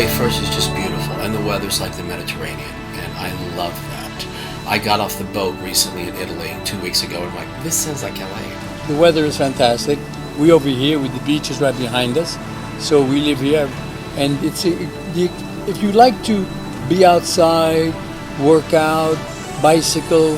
LA first is just beautiful, and the weather's like the Mediterranean, and I love that. I got off the boat recently in Italy 2 weeks ago, and I'm like, this sounds like LA. The weather is fantastic. We over here with the beach is right behind us, so we live here, and if you like to be outside, work out, bicycle,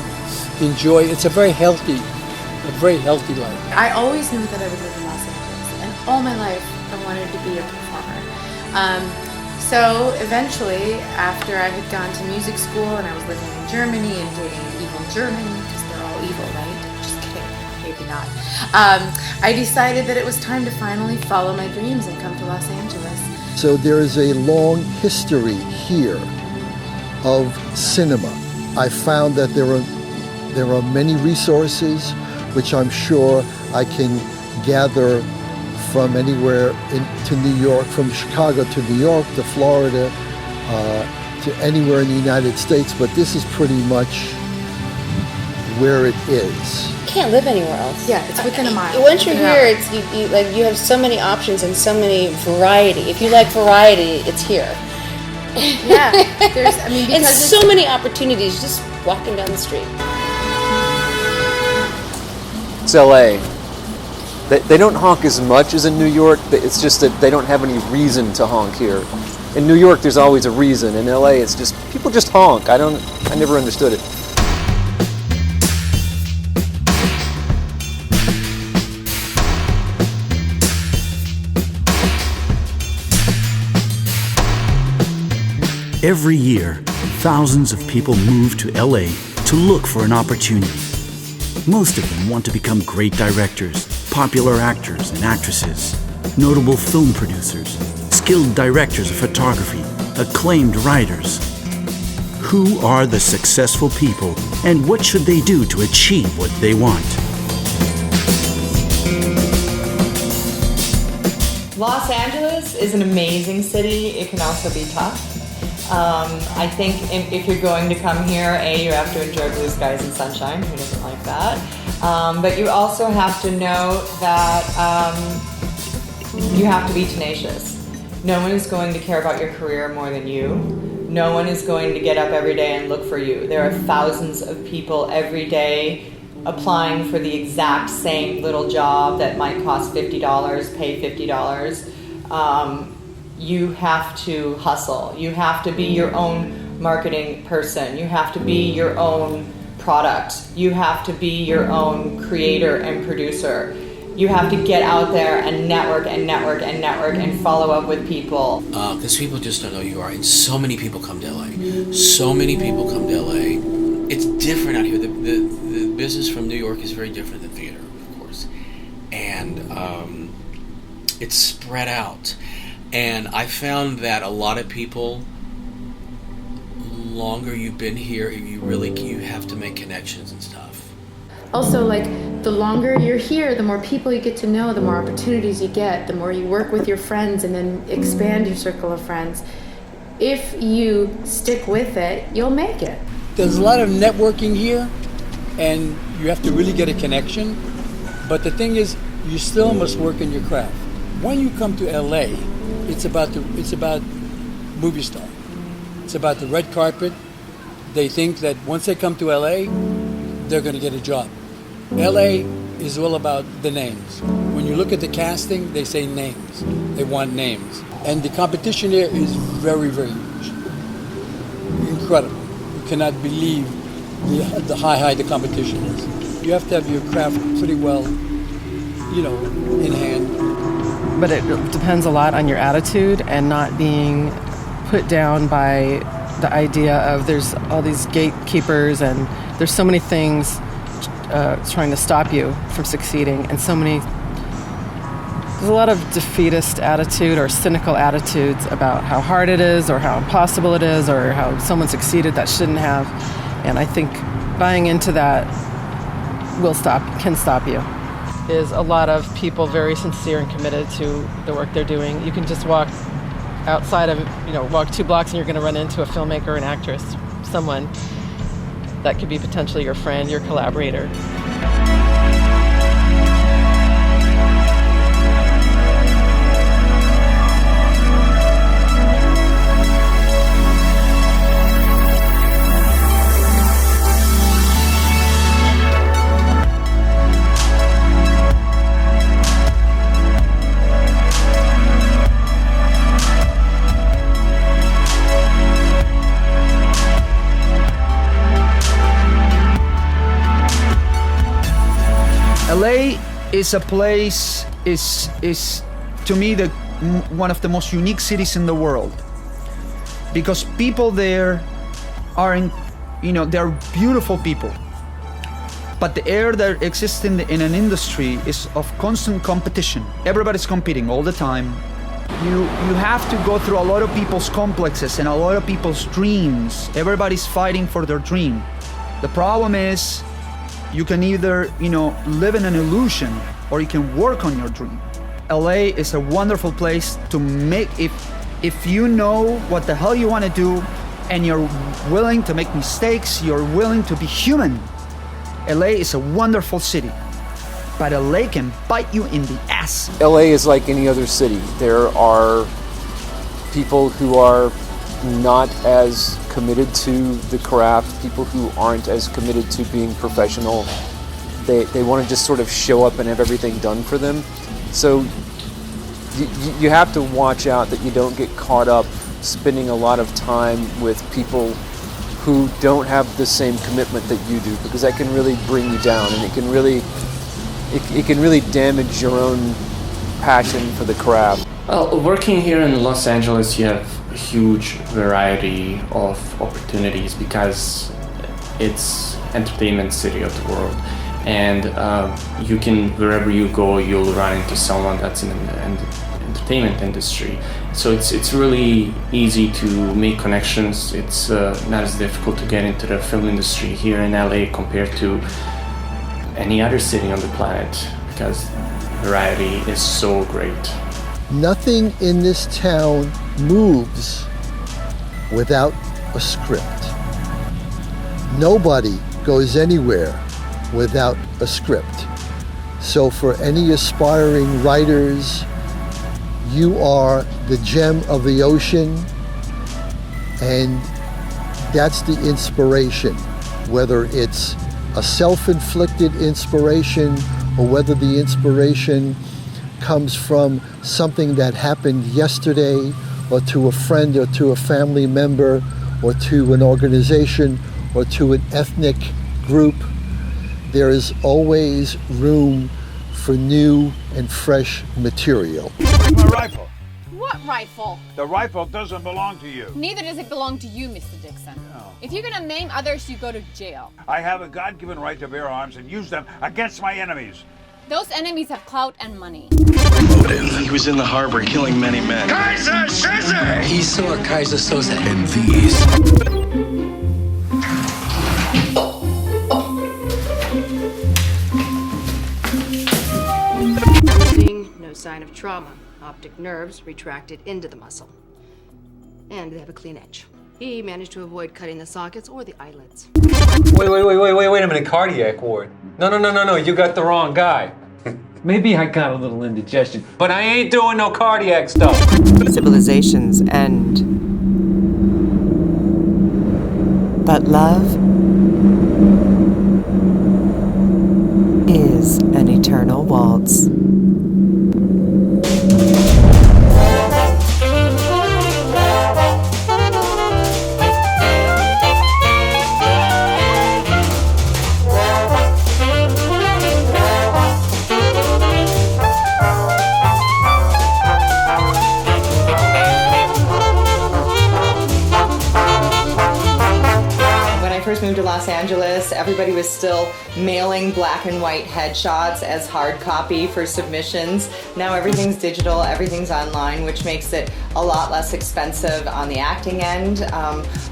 enjoy, it's a very healthy life. I always knew that I would live in Los Angeles, and all my life I wanted to be a performer. So eventually, after I had gone to music school and I was living in Germany and dating an evil German, because they're all evil, right? Just kidding, maybe not. I decided that it was time to finally follow my dreams and come to Los Angeles. So there is a long history here of cinema. I found that there are many resources which I'm sure I can gather from anywhere to New York, from Chicago to New York to Florida, to anywhere in the United States, but this is pretty much where it is. You can't live anywhere else. Yeah, it's within a mile. Once you're here, it's you have so many options and so many variety. If you like variety, it's here. Yeah, because and so many opportunities just walking down the street. It's LA. They don't honk as much as in New York. It's just that they don't have any reason to honk here. In New York, there's always a reason. In LA, it's just people just honk. I never understood it. Every year, thousands of people move to LA to look for an opportunity. Most of them want to become great directors, popular actors and actresses, notable film producers, skilled directors of photography, acclaimed writers. Who are the successful people, and what should they do to achieve what they want? Los Angeles is an amazing city. It can also be tough. I think if you're going to come here, you have to enjoy blue skies and sunshine. Who doesn't like that? But you also have to know that you have to be tenacious. No one is going to care about your career more than you. No one is going to get up every day and look for you. There are thousands of people every day applying for the exact same little job that might cost $50, pay $50. You have to hustle. You have to be your own marketing person. You have to be your own product. You have to be your own creator and producer. You have to get out there and network and network and network and follow up with people. Because people just don't know who you are. And so many people come to LA. So many people come to LA. It's different out here. The business from New York is very different than theater, of course. And it's spread out. And I found that a lot of people, longer you've been here, you have to make connections and stuff. Also, like, the longer you're here, the more people you get to know, the more opportunities you get, the more you work with your friends and then expand your circle of friends. If you stick with it, you'll make it. There's a lot of networking here, and you have to really get a connection. But the thing is, you still must work in your craft. When you come to LA, it's about movie star. It's about the red carpet. They think that once they come to LA, they're going to get a job. LA is all about the names. When you look at the casting, they say names. They want names. And the competition here is very, very huge. Incredible. You cannot believe the high the competition is. You have to have your craft pretty well, in hand. But it depends a lot on your attitude and not being put down by the idea of there's all these gatekeepers and there's so many things trying to stop you from succeeding, and there's a lot of defeatist attitude or cynical attitudes about how hard it is or how impossible it is or how someone succeeded that shouldn't have. And I think buying into that can stop you. Is a lot of people very sincere and committed to the work they're doing. You can just walk outside of, walk 2 blocks and you're going to run into a filmmaker, an actress, someone that could be potentially your friend, your collaborator. is a place, is to me one of the most unique cities in the world, because people there are they're beautiful people, but the air that exists in an industry is of constant competition. Everybody's competing all the time. You have to go through a lot of people's complexes and a lot of people's dreams. Everybody's fighting for their dream. The problem is, you can either live in an illusion or you can work on your dream. LA is a wonderful place to make, if you know what the hell you want to do and you're willing to make mistakes, you're willing to be human. LA is a wonderful city, but LA can bite you in the ass. LA is like any other city. There are people who are not as committed to the craft, people who aren't as committed to being professional. They want to just sort of show up and have everything done for them. So you have to watch out that you don't get caught up spending a lot of time with people who don't have the same commitment that you do, because that can really bring you down, and it can really damage your own passion for the craft. Well, working here in Los Angeles, you have a huge variety of opportunities because it's entertainment city of the world, and you can, wherever you go, you'll run into someone that's in the entertainment industry. So it's really easy to make connections. It's not as difficult to get into the film industry here in LA compared to any other city on the planet, because variety is so great. Nothing in this town moves without a script. Nobody goes anywhere without a script. So for any aspiring writers, you are the gem of the ocean, and that's the inspiration, whether it's a self-inflicted inspiration or whether the inspiration comes from something that happened yesterday, or to a friend, or to a family member, or to an organization, or to an ethnic group. There is always room for new and fresh material. My rifle. What rifle? The rifle doesn't belong to you. Neither does it belong to you, Mr. Dixon. No. If you're gonna name others, you go to jail. I have a God-given right to bear arms and use them against my enemies. Those enemies have clout and money. He was in the harbor killing many men. Kaiser Soze! He saw Kaiser Soze. And these no sign of trauma. Optic nerves retracted into the muscle. And they have a clean edge. He managed to avoid cutting the sockets or the eyelids. Wait a minute, cardiac ward. No, you got the wrong guy. Maybe I got a little indigestion, but I ain't doing no cardiac stuff. Civilizations end. But love is an eternal waltz. Moved to Los Angeles, everybody was still mailing black and white headshots as hard copy for submissions. Now everything's digital, everything's online, which makes it a lot less expensive on the acting end.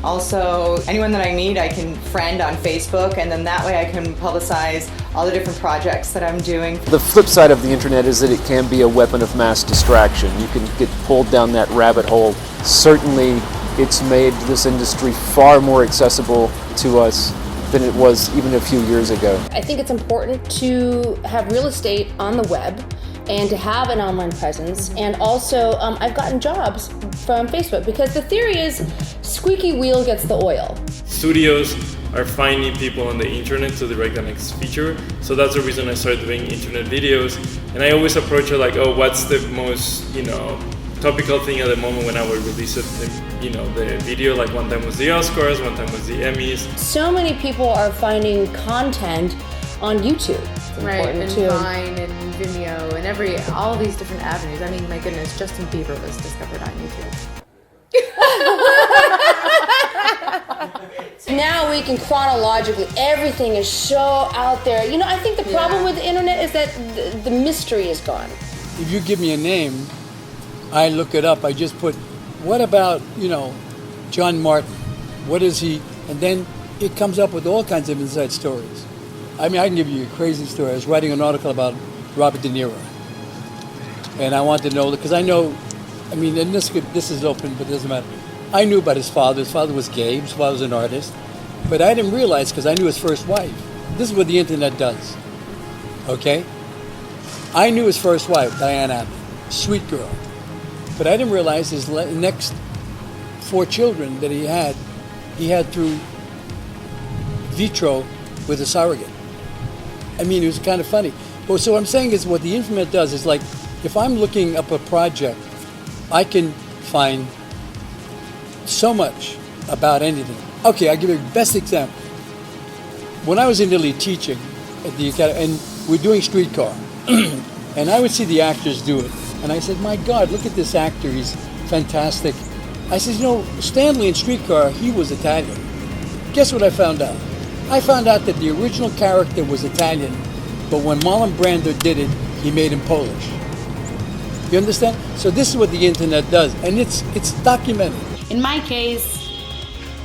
Also, anyone that I meet, I can friend on Facebook, and then that way I can publicize all the different projects that I'm doing. The flip side of the internet is that it can be a weapon of mass distraction. You can get pulled down that rabbit hole. Certainly, it's made this industry far more accessible to us than it was even a few years ago. I think it's important to have real estate on the web and to have an online presence. And also, I've gotten jobs from Facebook, because the theory is squeaky wheel gets the oil. Studios are finding people on the internet to direct the next feature. So that's the reason I started doing internet videos. And I always approach it like, oh, what's the most, topical thing at the moment when I would release it, the video. Like one time was the Oscars, one time was the Emmys. So many people are finding content on YouTube. It's Right, important and too. Vine and Vimeo and all these different avenues. I mean, my goodness, Justin Bieber was discovered on YouTube. Now we can chronologically, everything is so out there. You know, I think the problem with the internet is that the mystery is gone. If you give me a name, I look it up. I just put, what about, John Martin? What is he? And then it comes up with all kinds of inside stories. I mean, I can give you a crazy story. I was writing an article about Robert De Niro. And I wanted to know, because I know, I mean, and this is open, but it doesn't matter. I knew about his father. His father was gay. His father was an artist. But I didn't realize, because I knew his first wife. This is what the internet does. Okay? I knew his first wife, Diane Abbott. Sweet girl. But I didn't realize his next 4 children that he had through vitro with a surrogate. I mean, it was kind of funny. But so what I'm saying is what the internet does is, like, if I'm looking up a project, I can find so much about anything. Okay, I'll give you the best example. When I was in Italy teaching at the academy, and we're doing Streetcar, and I would see the actors do it, and I said, my God, look at this actor, he's fantastic. I said, Stanley in Streetcar, he was Italian. Guess what I found out? I found out that the original character was Italian, but when Marlon Brando did it, he made him Polish. You understand? So this is what the internet does, and it's documented. In my case,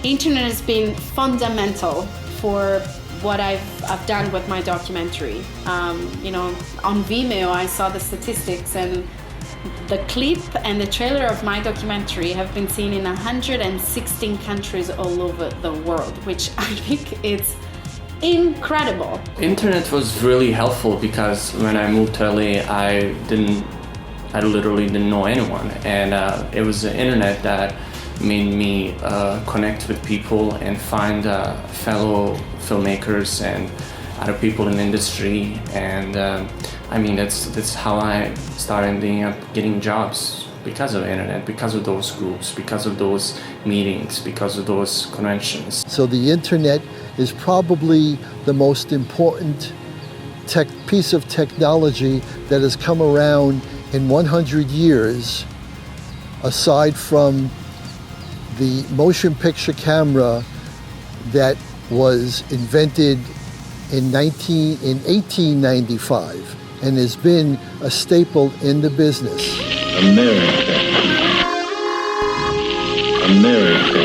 internet has been fundamental for what I've done with my documentary. On Vimeo, I saw the statistics, and the clip and the trailer of my documentary have been seen in 116 countries all over the world, which I think it's incredible. Internet was really helpful because when I moved to LA, I literally didn't know anyone, and it was the internet that made me connect with people and find fellow filmmakers and other people in the industry, and that's how I started ending up getting jobs because of the internet, because of those groups, because of those meetings, because of those conventions. So the internet is probably the most important piece of technology that has come around in 100 years, aside from the motion picture camera that was invented in 1895 and has been a staple in the business. America. America.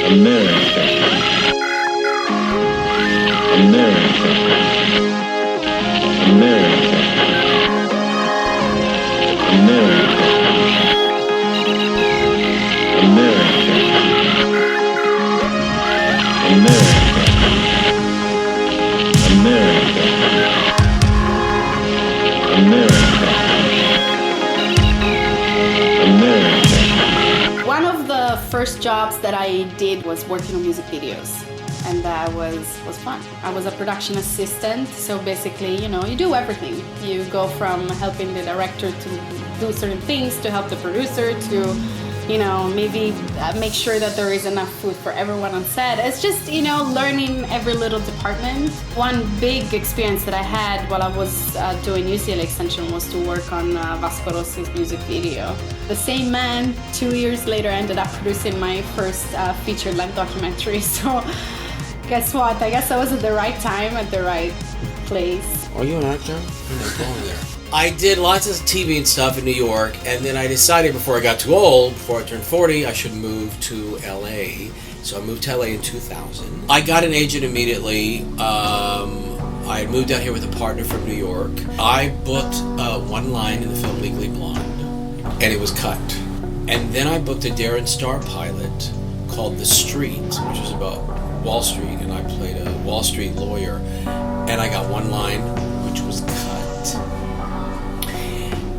America. America. America. America. America. America. America. America. America. One of the first jobs that I did was working on music videos, and that was fun. I was a production assistant, so basically, you do everything. You go from helping the director to do certain things, to help the producer, to maybe make sure that there is enough food for everyone on set. It's just, learning every little department. One big experience that I had while I was doing UCLA Extension was to work on Vasco Rossi's music video. The same man, 2 years later, ended up producing my first feature-length documentary. So guess what? I guess I was at the right time, at the right place. Are you an actor? I did lots of TV and stuff in New York, and then I decided before I got too old, before I turned 40, I should move to LA. So I moved to LA in 2000. I got an agent immediately. I moved out here with a partner from New York. I booked one line in the film Legally Blonde, and it was cut. And then I booked a Darren Star pilot called The Street, which was about Wall Street, and I played a Wall Street lawyer, and I got one line, which was cut.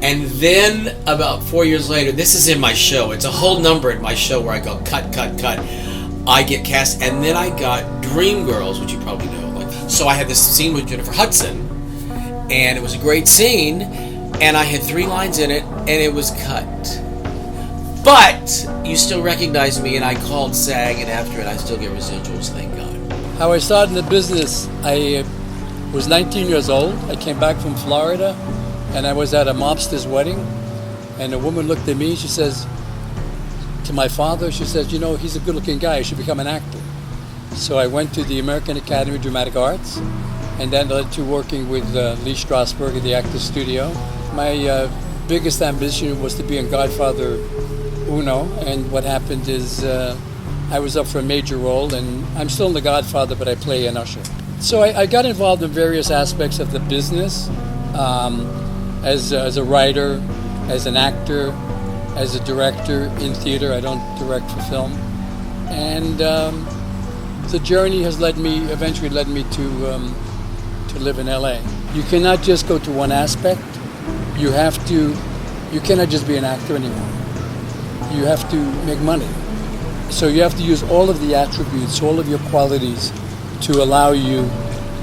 And then about 4 years later, this is in my show, it's a whole number in my show where I go cut, cut, cut. I get cast, and then I got Dreamgirls, which you probably know. So I had this scene with Jennifer Hudson, and it was a great scene, and I had 3 lines in it, and it was cut. But you still recognize me, and I called SAG, and after it I still get residuals, thank God. How I started in the business, I was 19 years old. I came back from Florida, and I was at a mobster's wedding, and a woman looked at me, she says, to my father, she says, you know, he's a good-looking guy, he should become an actor. So I went to the American Academy of Dramatic Arts, and that led to working with Lee Strasberg at the Actors Studio. My biggest ambition was to be in Godfather Uno, and what happened is I was up for a major role, and I'm still in The Godfather, but I play an usher. So I got involved in various aspects of the business, as a writer, as an actor, as a director in theater. I don't direct for film. And the journey has eventually led me to live in LA. You cannot just go to one aspect. You cannot just be an actor anymore. You have to make money. So you have to use all of the attributes, all of your qualities to allow you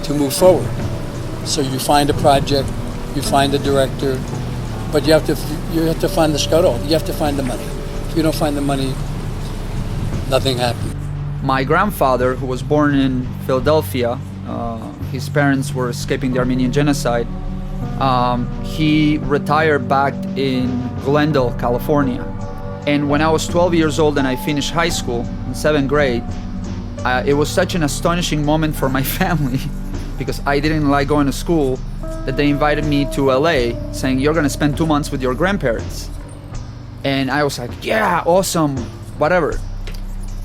to move forward. So you find a project, you find a director, but you have to find the scuttle. You have to find the money. If you don't find the money, nothing happens. My grandfather, who was born in Philadelphia, his parents were escaping the Armenian genocide. He retired back in Glendale, California. And when I was 12 years old and I finished high school in 7th grade, it was such an astonishing moment for my family because I didn't like going to school, that they invited me to LA saying, you're gonna spend 2 months with your grandparents. And I was like, yeah, awesome, whatever.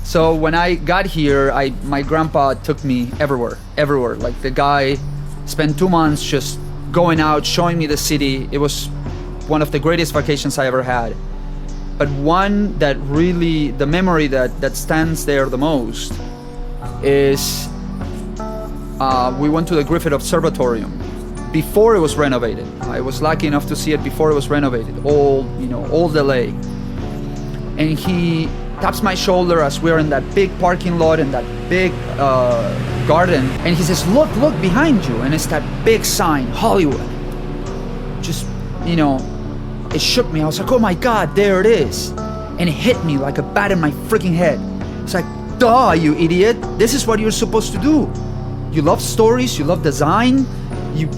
So when I got here, my grandpa took me everywhere. Like the guy spent 2 months just going out, showing me the city. It was one of the greatest vacations I ever had. But one that really, the memory that stands there the most is we went to the Griffith Observatorium before it was renovated. I was lucky enough to see it before it was renovated, old LA. And he taps my shoulder as we're in that big parking lot in that big garden, and he says, look behind you, and it's that big sign, Hollywood. Just, it shook me. I was like, oh my God, there it is. And it hit me like a bat in my freaking head. It's like, duh, you idiot. This is what you're supposed to do. You love stories, you love design.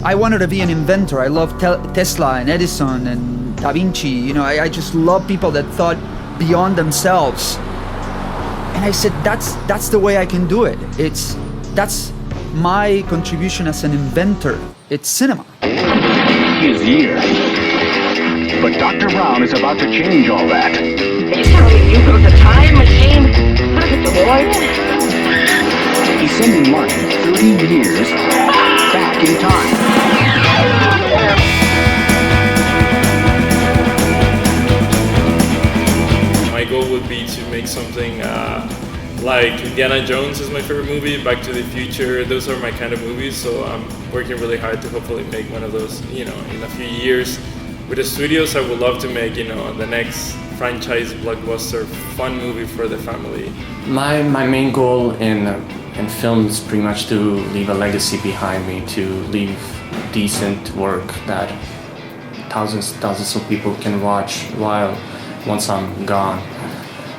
I wanted to be an inventor. I love Tesla and Edison and Da Vinci. I just love people that thought beyond themselves. And I said, that's the way I can do it. That's my contribution as an inventor. It's cinema. His year. But Dr. Brown is about to change all that. You tell me you built a time machine? Look at the boy. He's sending Martin 30 years back in time. My goal would be to make something like Indiana Jones is my favorite movie, Back to the Future. Those are my kind of movies, so I'm working really hard to hopefully make one of those, in a few years. With the studios, I would love to make, the next franchise blockbuster fun movie for the family. My main goal in film is pretty much to leave a legacy behind me, to leave decent work that thousands of people can watch once I'm gone.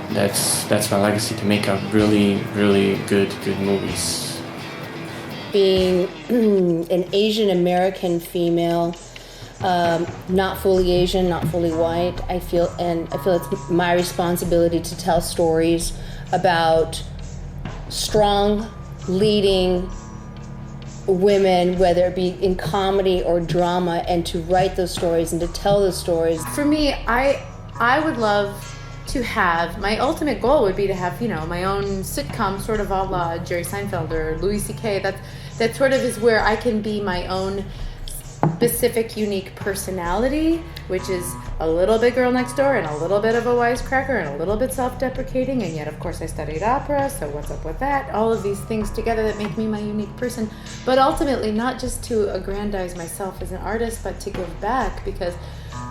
That's my legacy, to make a really, really good movies. Being an Asian American female, not fully Asian, not fully white, I feel it's my responsibility to tell stories about strong, leading women, whether it be in comedy or drama, and to write those stories and to tell those stories. For me, I would love to have, my ultimate goal would be to have, my own sitcom, sort of a la Jerry Seinfeld or Louis C.K. That sort of is where I can be my own specific, unique personality, which is a little bit girl next door and a little bit of a wisecracker and a little bit self-deprecating, and yet of course I studied opera, so what's up with that? All of these things together that make me my unique person, but ultimately not just to aggrandize myself as an artist, but to give back, because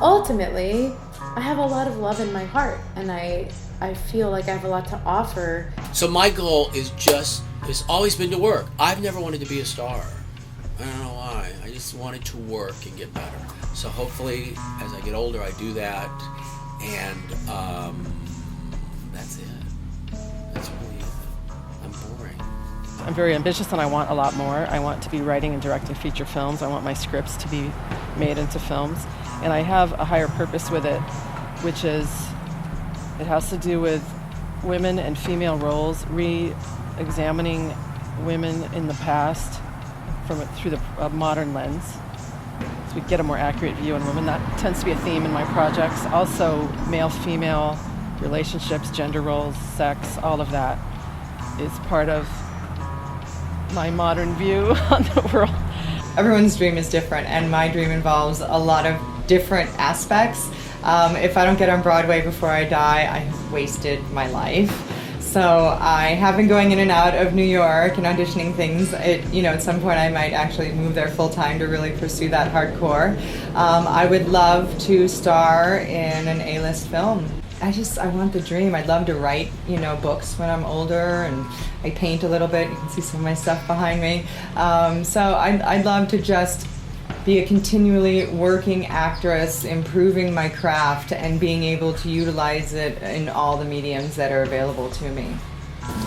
ultimately I have a lot of love in my heart, and I feel like I have a lot to offer. So my goal has always been to work. I've never wanted to be a star. I don't know why. I just wanted to work and get better. So hopefully, as I get older, I do that, and that's it. That's really it. I'm boring. I'm very ambitious and I want a lot more. I want to be writing and directing feature films. I want my scripts to be made into films. And I have a higher purpose with it, which is, it has to do with women and female roles, re-examining women in the past through the modern lens, so we get a more accurate view on women. That tends to be a theme in my projects. Also, male-female relationships, gender roles, sex, all of that is part of my modern view on the world. Everyone's dream is different, and my dream involves a lot of different aspects. If I don't get on Broadway before I die, I have wasted my life. So I have been going in and out of New York and auditioning things. At some point I might actually move there full time to really pursue that hardcore. I would love to star in an A-list film. I want the dream. I'd love to write, books when I'm older, and I paint a little bit. You can see some of my stuff behind me. So I'd love to just be a continually working actress, improving my craft, and being able to utilize it in all the mediums that are available to me.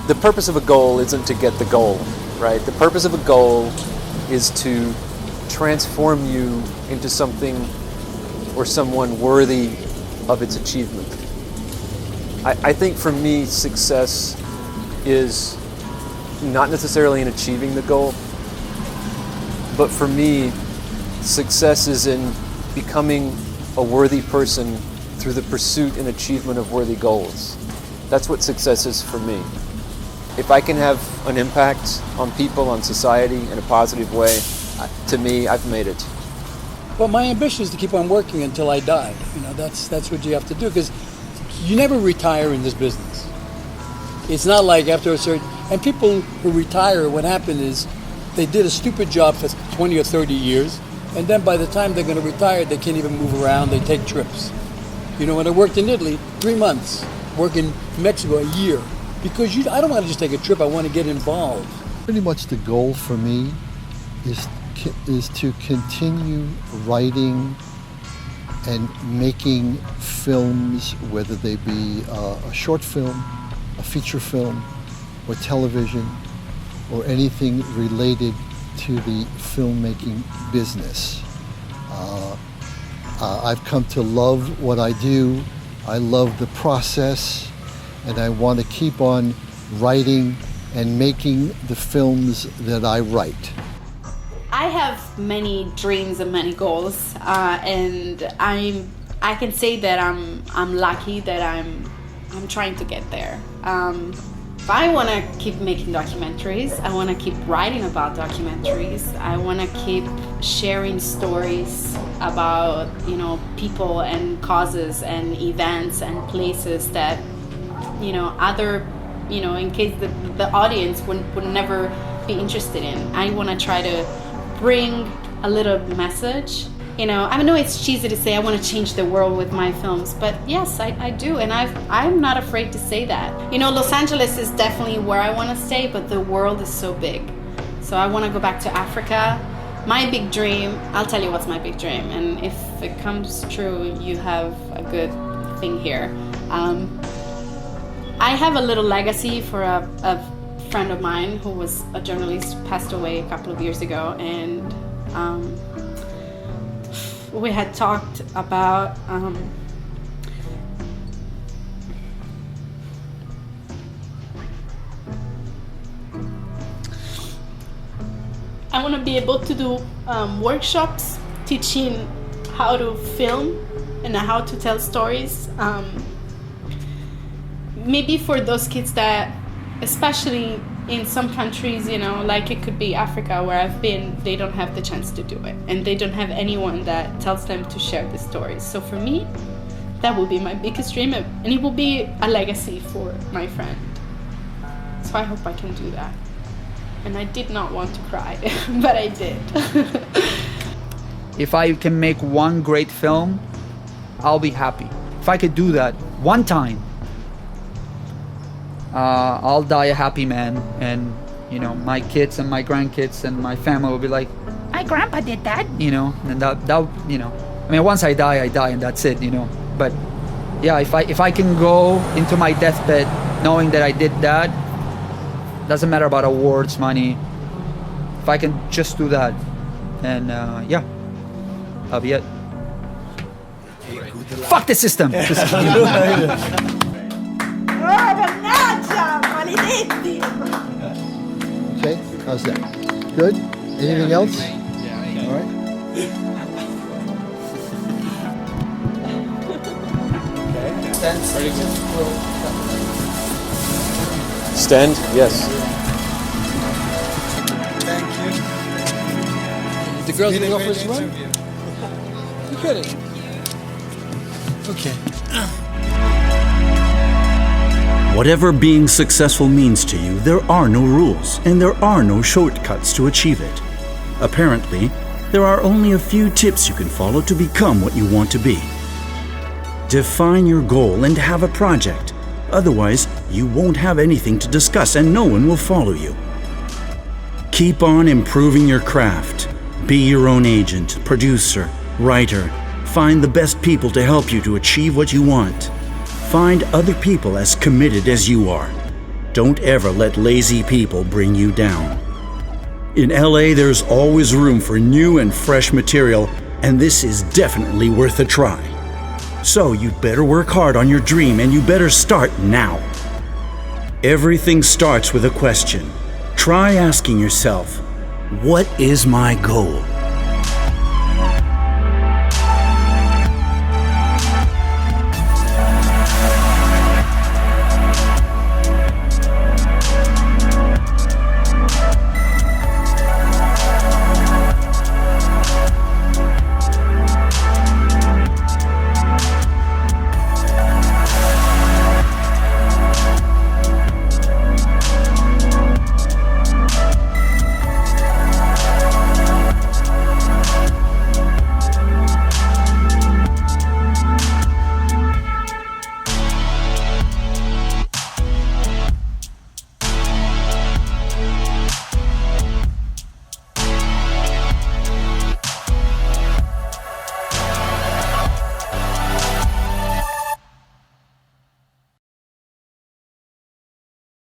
The purpose of a goal isn't to get the goal, right? The purpose of a goal is to transform you into something or someone worthy of its achievement. I think for me, success is not necessarily in achieving the goal, but for me, success is in becoming a worthy person through the pursuit and achievement of worthy goals. That's what success is for me. If I can have an impact on people, on society in a positive way, to me, I've made it. Well, my ambition is to keep on working until I die. That's what you have to do, because you never retire in this business. It's not like after a certain... And people who retire, what happened is they did a stupid job for 20 or 30 years, and then by the time they're going to retire, they can't even move around. They take trips. When I worked in Italy, 3 months. Work in Mexico, a year. Because I don't want to just take a trip. I want to get involved. Pretty much the goal for me is to continue writing and making films, whether they be a short film, a feature film, or television, or anything related to the filmmaking business. I've come to love what I do. I love the process, and I want to keep on writing and making the films that I write. I have many dreams and many goals, and I can say that I'm lucky that I'm trying to get there. I want to keep making documentaries. I want to keep writing about documentaries. I want to keep sharing stories about, people and causes and events and places that, other, in case the audience would never be interested in. I want to try to bring a little message. I know it's cheesy to say I want to change the world with my films, but yes, I do, and I'm not afraid to say that. Los Angeles is definitely where I want to stay, but the world is so big. So I want to go back to Africa. My big dream, I'll tell you what's my big dream, and if it comes true, you have a good thing here. I have a little legacy for a friend of mine who was a journalist, passed away a couple of years ago, and we had talked about I want to be able to do workshops teaching how to film and how to tell stories. Maybe for those kids that, especially in some countries, like it could be Africa where I've been, they don't have the chance to do it. And they don't have anyone that tells them to share the stories. So for me, that will be my biggest dream. And it will be a legacy for my friend. So I hope I can do that. And I did not want to cry, but I did. If I can make one great film, I'll be happy. If I could do that one time, I'll die a happy man, and my kids and my grandkids and my family will be like, my grandpa did that, and that once I die, and that's it, But yeah, if I can go into my deathbed knowing that I did that, Doesn't matter about awards, money. If I can just do that, and yeah, that'll be it. Fuck the system. Just kidding. Oh, mannaggia, maledetti! Okay, how's that? Good? Anything else? All right. Stand? Yes. The girls gonna go for a swim? You kidding? Okay. Whatever being successful means to you, there are no rules, and there are no shortcuts to achieve it. Apparently, there are only a few tips you can follow to become what you want to be. Define your goal and have a project. Otherwise, you won't have anything to discuss and no one will follow you. Keep on improving your craft. Be your own agent, producer, writer. Find the best people to help you to achieve what you want. Find other people as committed as you are. Don't ever let lazy people bring you down. In LA, there's always room for new and fresh material, and this is definitely worth a try. So you'd better work hard on your dream, and you better start now. Everything starts with a question. Try asking yourself, what is my goal?